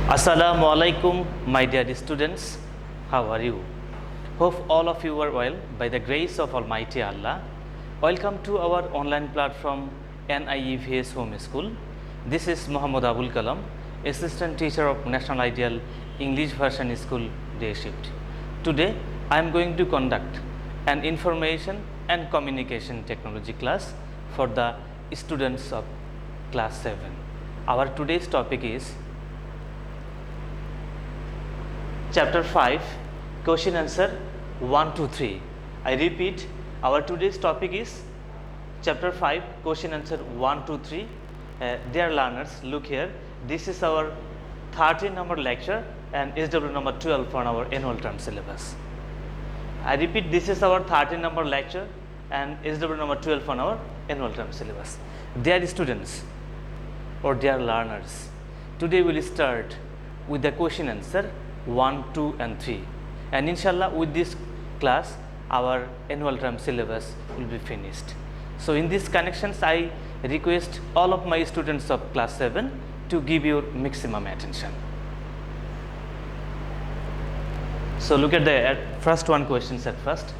Assalamu alaikum, my dear students. How are you? Hope all of you are well by the grace of Almighty Allah. Welcome to our online platform NIEVS Home School. This is Muhammad Abul Kalam, Assistant Teacher of National Ideal English Version School Day Shift. Today, I am going to conduct an information and communication technology class for the students of class 7. Our today's topic is Chapter 5, question answer 1 to 3. I repeat, our today's topic is Chapter 5, question answer 1 to 3. Dear learners, look here. This is our 13 number lecture and SW number 12 for our annual term syllabus. I repeat, this is our 13 number lecture and SW number 12 for our annual term syllabus. Dear students or dear learners, today we will start with the question answer 1, 2 and 3, and inshallah with this class our annual term syllabus will be finished. So in these connections I request all of my students of class 7 to give your maximum attention. So look at the first one questions at first.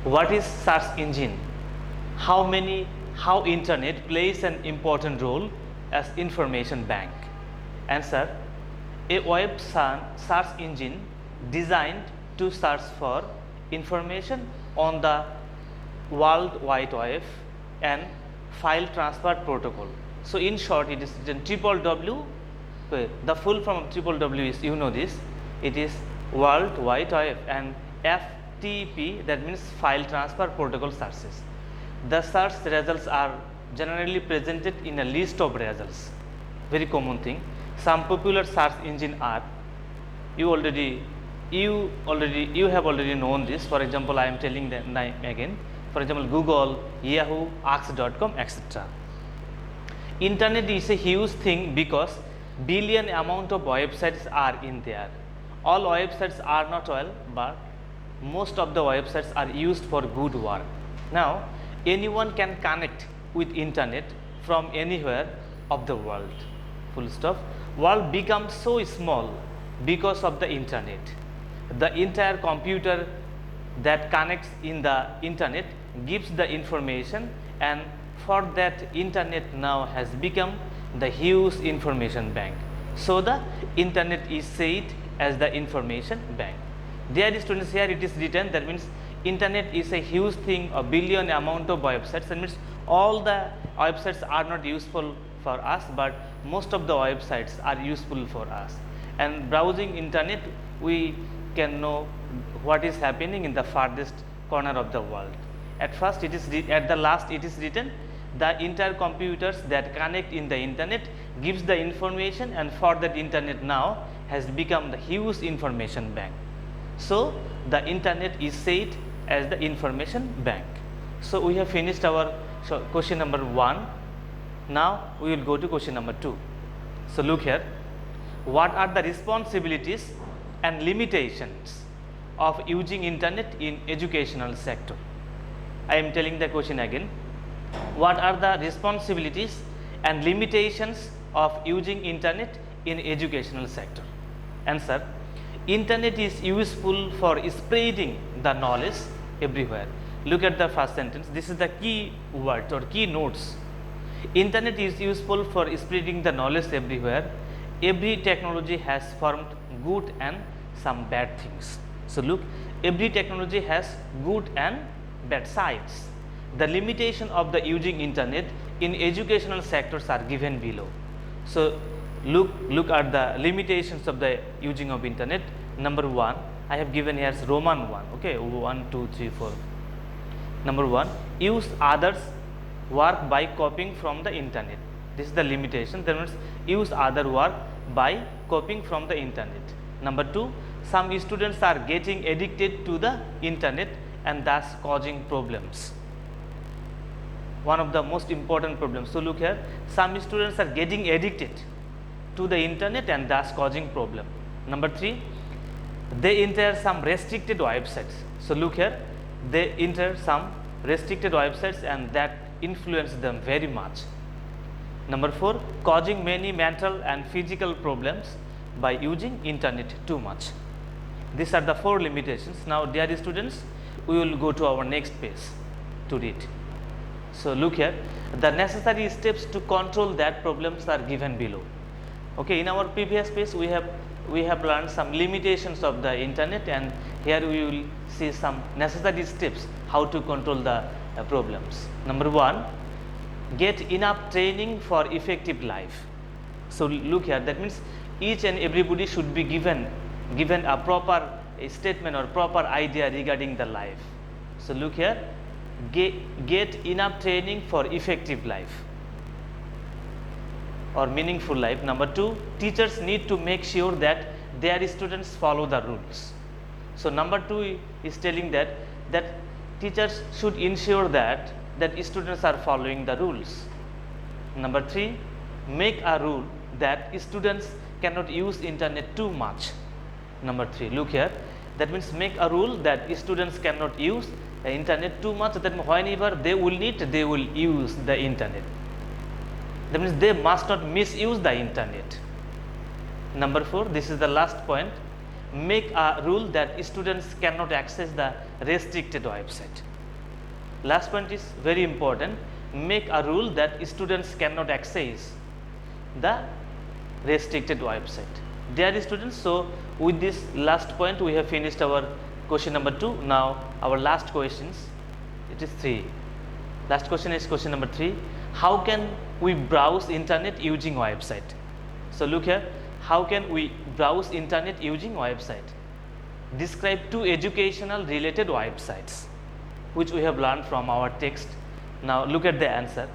What is search engine? How internet plays an important role as information bank? Answer: a web search engine designed to search for information on the World Wide Web and file transfer protocol. So in short, it is written www. The full form of www is, you know this, it is World Wide Web, and FTP, that means file transfer protocol searches. The search results are generally presented in a list of results. Very common thing. Some popular search engine are, you have already known this. For example, I am telling them again. For example, Google, Yahoo, Ask.com, etc. Internet is a huge thing because billion amount of websites are in there. All websites are not well, but most of the websites are used for good work. Now, anyone can connect with internet from anywhere of the world. Full stop. World becomes so small because of the internet. The entire computer that connects in the internet gives the information, and for that internet now has become the huge information bank. So the internet is said as the information bank. Dear students, here it is written, that means internet is a huge thing, a billion amount of websites. That means all the websites are not useful for us, but most of the websites are useful for us. And browsing internet, we can know what is happening in the farthest corner of the world. At first, it is at the last it is written, the entire computers that connect in the internet gives the information, and for that internet now has become the huge information bank. So the internet is said as the information bank. So we have finished our question number 1. Now we will go to question number 2. So look here. What are the responsibilities and limitations of using internet in educational sector? I am telling the question again. What are the responsibilities and limitations of using internet in educational sector? Answer: internet is useful for spreading the knowledge everywhere. Look at the first sentence. This is the key word or key notes. Internet is useful for spreading the knowledge everywhere. Every technology has formed good and some bad things. So look, every technology has good and bad sides. The limitation of the using internet in educational sectors are given below. So look at the limitations of the using of internet. Number 1, I have given here as Roman 1. Okay, 1, 2, 3, 4. Number 1, use others work by copying from the internet. This is the limitation. That means use other work by copying from the internet. Number 2, some students are getting addicted to the internet and thus causing problems. One of the most important problems. So look here, some students are getting addicted to the internet and thus causing problem. Number 3, they enter some restricted websites. So look here, they enter some restricted websites and that influence them very much. Number 4, causing many mental and physical problems. by using internet too much. These are the 4 limitations. Now, dear students, we will go to our next page to read. So, look here, the necessary steps to control that problems are given below. Okay, in our previous page we have learned some limitations of the internet, and here we will see some necessary steps how to control the problems. Number 1, get enough training for effective life. So, look here, that means each and everybody should be given a proper statement or proper idea regarding the life. So, look here, get enough training for effective life or meaningful life. Number 2, teachers need to make sure that their students follow the rules. So, number 2 is telling that teachers should ensure that students are following the rules. Number 3, make a rule that students cannot use internet too much. Number 3, look here, that means make a rule that students cannot use the internet too much, that whenever they will need, they will use the internet. That means they must not misuse the internet. Number 4, this is the last point, make a rule that students cannot access the restricted website. Last point is very important, make a rule that students cannot access the restricted website. Dear students, so with this last point we have finished our question number 2. Now our last questions, it is 3. Last question is question number 3. How can we browse internet using website? So look here, how can we browse internet using website? Describe 2 educational related websites which we have learned from our text. Now look at the answer.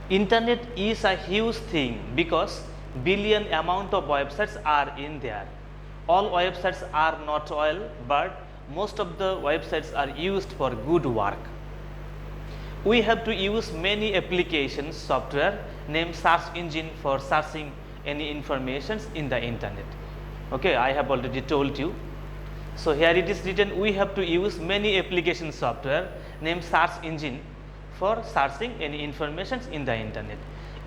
Internet is a huge thing because billion amount of websites are in there. All websites are not all, but most of the websites are used for good work. We have to use many applications software named search engine for searching any information in the internet. Okay, I have already told you. So here it is written, we have to use many application software named search engine for searching any information in the internet.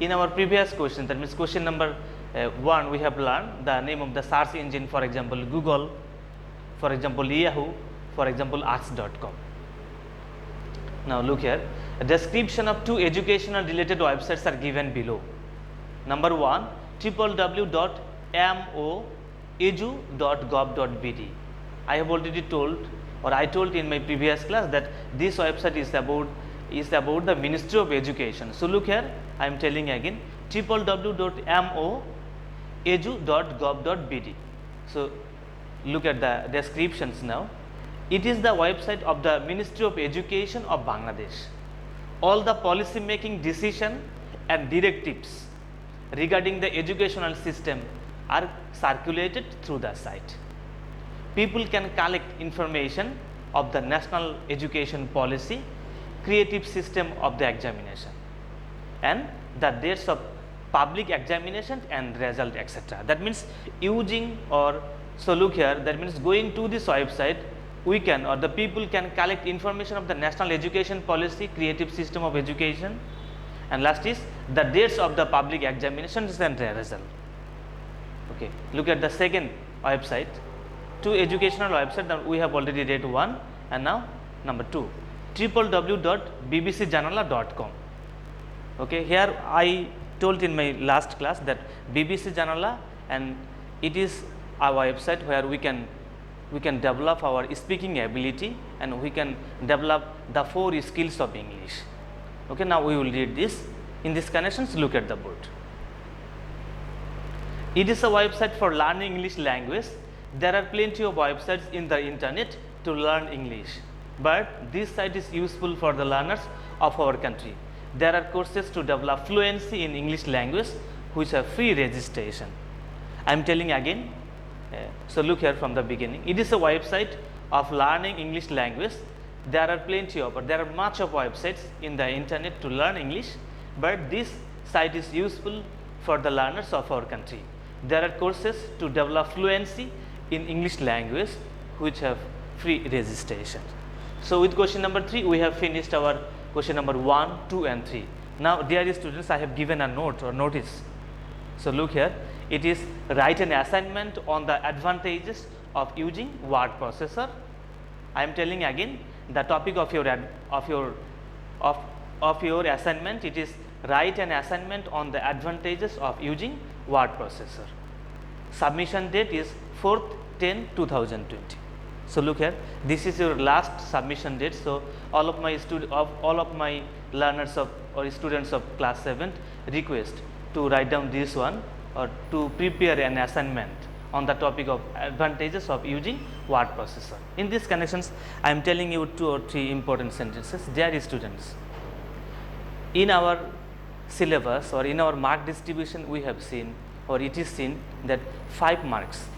In our previous question, that means question number 1, we have learned the name of the search engine, for example Google, for example Yahoo, for example Ask.com. Now look here, a description of 2 educational related websites are given below. Number 1, www.moedu.gov.bd. I have already told, or I told in my previous class, that this website is about the Ministry of Education. So look here, I am telling again, www.moedu.gov.bd. So look at the descriptions now. It is the website of the Ministry of Education of Bangladesh. All the policy making decision and directives regarding the educational system are circulated through the site. People can collect information of the national education policy, creative system of the examination, and the dates of public examination and result, etc. That means using, or so look here, that means going to this website, we can, or the people can collect information of the national education policy, creative system of education, and last is the dates of the public examinations and the result. Okay, look at the second website, 2 educational websites that we have already read 1, and now number 2, www.bbcjanala.com. Okay, here I told in my last class that BBC Janala, and it is a website where we can develop our speaking ability and we can develop the 4 skills of English. Okay, now we will read this. In these connections, look at the board. It is a website for learning English language. There are plenty of websites in the internet to learn English, but this site is useful for the learners of our country. There are courses to develop fluency in English language which have free registration. I am telling again, so look here from the beginning. It is a website of learning English language. There are much of websites in the internet to learn English, but this site is useful for the learners of our country. There are courses to develop fluency in English language which have free registration. So with question number 3, we have finished our question number 1, 2 and 3. Now dear students, I have given a note or notice. So look here, It is write an assignment on the advantages of using word processor. I am telling again the topic of your assignment. It is write an assignment on the advantages of using word processor. Submission date is 4/10/2020. So look here, this is your last submission date. So all of my learners of or students of class 7 request to write down this one or to prepare an assignment on the topic of advantages of using word processor. In these connections, I am telling you 2 or 3 important sentences. Dear students, in our syllabus or in our mark distribution, we have seen or it is seen that 5 marks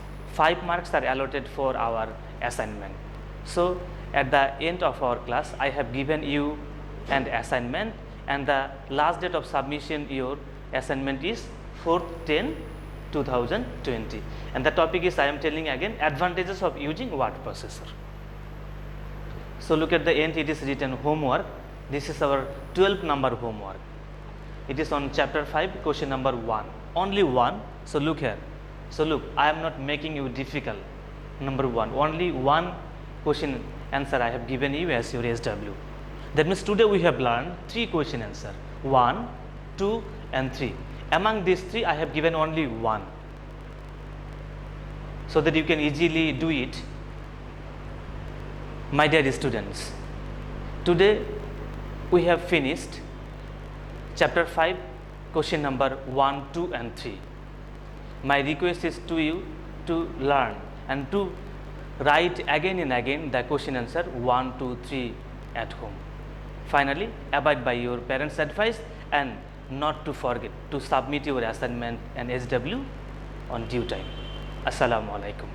are allotted for our assignment. So at the end of our class, I have given you an assignment, and the last date of submission your assignment is 4/10/2020, and the topic is, I am telling again, advantages of using word processor. So look at the end, it is written homework. This is our 12th number homework. It is on chapter 5, question number 1, only 1. So look here. So look, I am not making you difficult. Number 1, only 1 question answer I have given you as your SW. That means today we have learned 3 question answer, 1, 2 and 3. Among these 3 I have given only 1, so that you can easily do it. My dear students, today we have finished chapter 5, question number 1, 2 and 3. My request is to you to learn and to write again and again the question answer 1, 2, 3 at home. Finally, abide by your parents' advice and not to forget to submit your assignment and SW on due time. Assalamu alaikum.